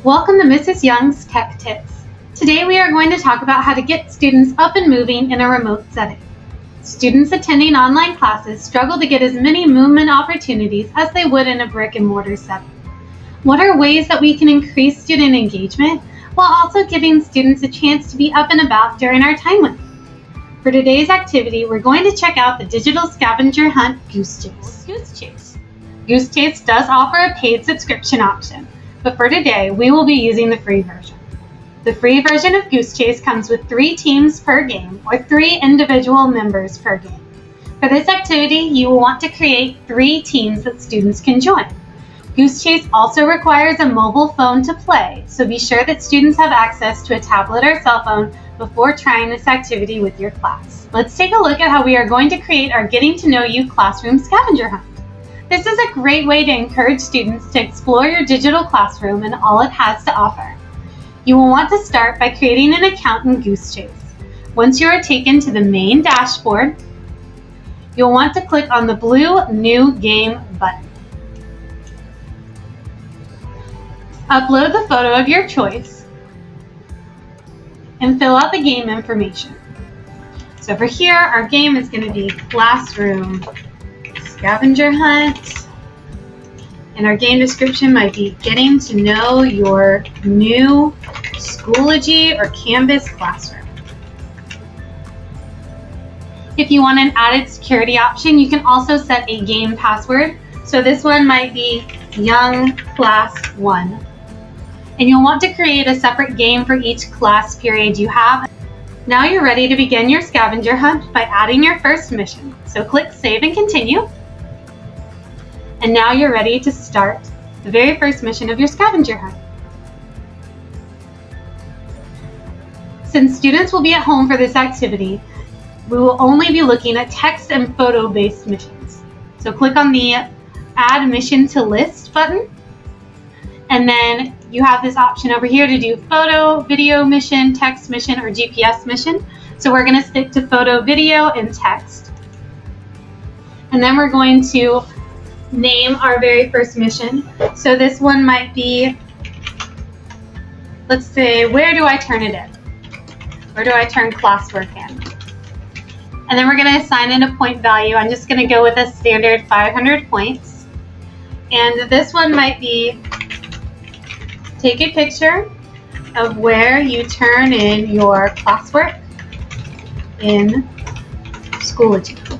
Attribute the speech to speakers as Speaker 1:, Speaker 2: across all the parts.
Speaker 1: Welcome to Mrs. Young's Tech Tips. Today we are going to talk about how to get students up and moving in a remote setting. Students attending online classes struggle to get as many movement opportunities as they would in a brick and mortar setting. What are ways that we can increase student engagement while also giving students a chance to be up and about during our time with them? For today's activity, we're going to check out the digital scavenger hunt Goosechase. Goosechase does offer a paid subscription option, but for today, we will be using the free version. The free version of Goosechase comes with 3 teams per game or 3 individual members per game. For this activity, you will want to create 3 teams that students can join. Goosechase also requires a mobile phone to play, so be sure that students have access to a tablet or cell phone before trying this activity with your class. Let's take a look at how we are going to create our Getting to Know You classroom scavenger hunt. This is a great way to encourage students to explore your digital classroom and all it has to offer. You will want to start by creating an account in Goosechase. Once you are taken to the main dashboard, you'll want to click on the blue New Game button. Upload the photo of your choice and fill out the game information. So for here, our game is going to be Classroom Scavenger Hunt, and our game description might be Getting to Know Your New Schoology or Canvas Classroom. If you want an added security option, you can also set a game password. So this one might be Young Class 1. And you'll want to create a separate game for each class period you have. Now you're ready to begin your scavenger hunt by adding your first mission. So click Save and Continue. And now you're ready to start the very first mission of your scavenger hunt. Since students will be at home for this activity, we will only be looking at text and photo-based missions. So click on the Add Mission to List button, and then you have this option over here to do photo, video mission, text mission, or GPS mission. So we're going to stick to photo, video, and text. And then we're going to name our very first mission. So this one might be, let's say, where do I turn it in? Where do I turn classwork in? And then we're going to assign it a point value. I'm just going to go with a standard 500 points. And this one might be, take a picture of where you turn in your classwork in Schoology.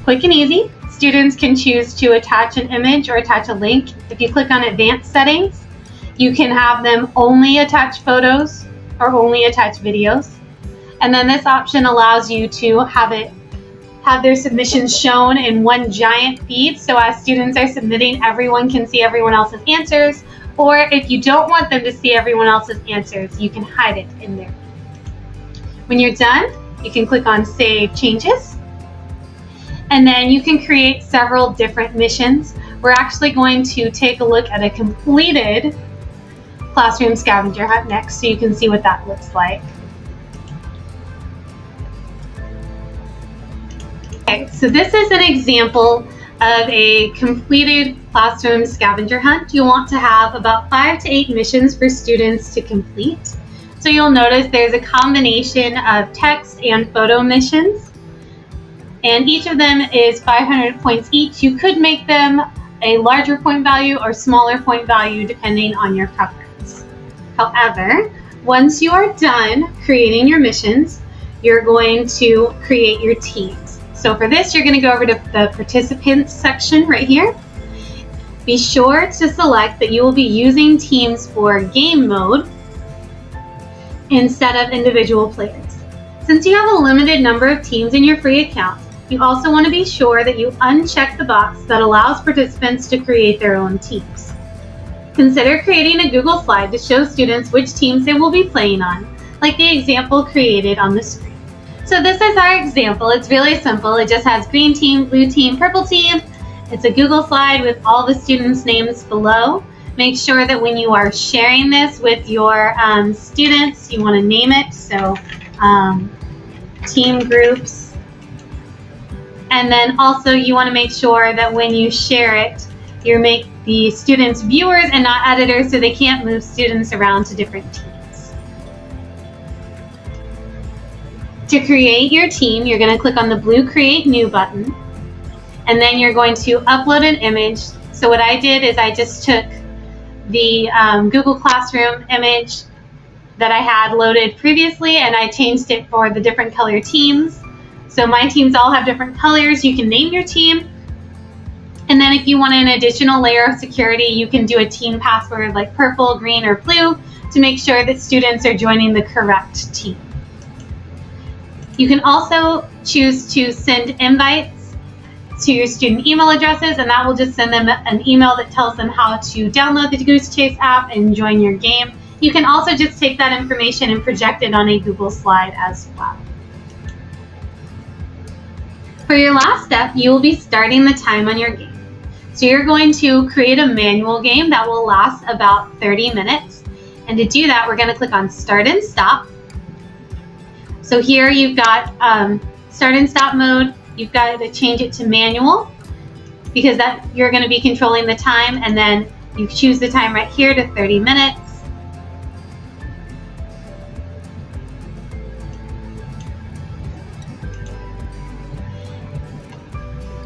Speaker 1: Quick and easy. Students can choose to attach an image or attach a link. If you click on Advanced Settings, you can have them only attach photos or only attach videos. And then this option allows you to have their submissions shown in one giant feed, so as students are submitting, everyone can see everyone else's answers. Or if you don't want them to see everyone else's answers, you can hide it in there. When you're done, you can click on Save Changes. And then you can create several different missions. We're actually going to take a look at a completed classroom scavenger hunt next, so you can see what that looks like. Okay, so this is an example of a completed classroom scavenger hunt. You'll want to have about 5 to 8 missions for students to complete. So you'll notice there's a combination of text and photo missions, and each of them is 500 points each. You could make them a larger point value or smaller point value depending on your preference. However, once you are done creating your missions, you're going to create your teams. So for this, you're going to go over to the participants section right here. Be sure to select that you will be using teams for game mode instead of individual players. Since you have a limited number of teams in your free account, you also want to be sure that you uncheck the box that allows participants to create their own teams. Consider creating a Google slide to show students which teams they will be playing on, like the example created on the screen. So this is our example. It's really simple. It just has green team, blue team, purple team. It's a Google slide with all the students' names below. Make sure that when you are sharing this with your students, you want to name it. So team groups. And then also you want to make sure that when you share it, you're the students' viewers and not editors, so they can't move students around to different teams. To create your team, you're going to click on the blue Create New button, and then you're going to upload an image. So what I did is I just took the Google Classroom image that I had loaded previously, and I changed it for the different color teams. So my teams all have different colors. You can name your team. And then if you want an additional layer of security, you can do a team password like purple, green, or blue to make sure that students are joining the correct team. You can also choose to send invites to your student email addresses, and that will just send them an email that tells them how to download the Goosechase app and join your game. You can also just take that information and project it on a Google slide as well. For your last step, you will be starting the time on your game. So you're going to create a manual game that will last about 30 minutes. And to do that, we're going to click on Start and Stop. So here you've got Start and Stop mode. You've got to change it to manual because that you're going to be controlling the time, and then you choose the time right here to 30 minutes.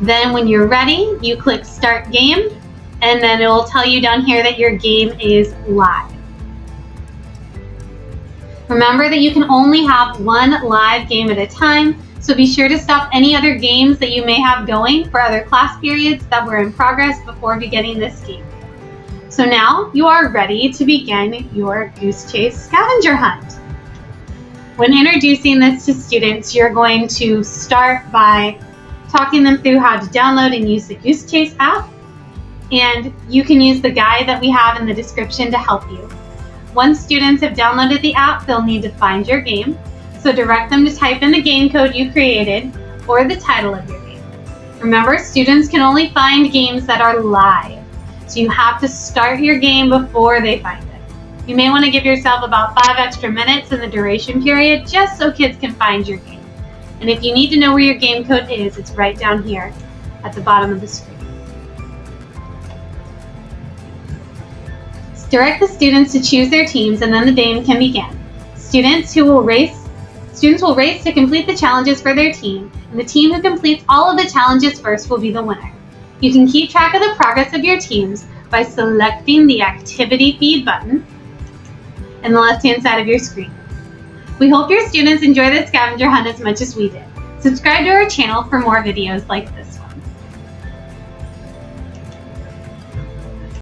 Speaker 1: Then when you're ready, you click Start Game, and then it will tell you down here that your game is live. Remember that you can only have one live game at a time, so be sure to stop any other games that you may have going for other class periods that were in progress before beginning this game. So now you are ready to begin your Goosechase scavenger hunt. When introducing this to students, you're going to start by talking them through how to download and use the Goosechase app, and you can use the guide that we have in the description to help you. Once students have downloaded the app, they'll need to find your game, so direct them to type in the game code you created or the title of your game. Remember, students can only find games that are live, so you have to start your game before they find it. You may want to give yourself about 5 extra minutes in the duration period just so kids can find your game. And if you need to know where your game code is, it's right down here at the bottom of the screen. Direct the students to choose their teams, and then the game can begin. Students will race to complete the challenges for their team, and the team who completes all of the challenges first will be the winner. You can keep track of the progress of your teams by selecting the Activity Feed button in the left-hand side of your screen. We hope your students enjoy this scavenger hunt as much as we did. Subscribe to our channel for more videos like this one.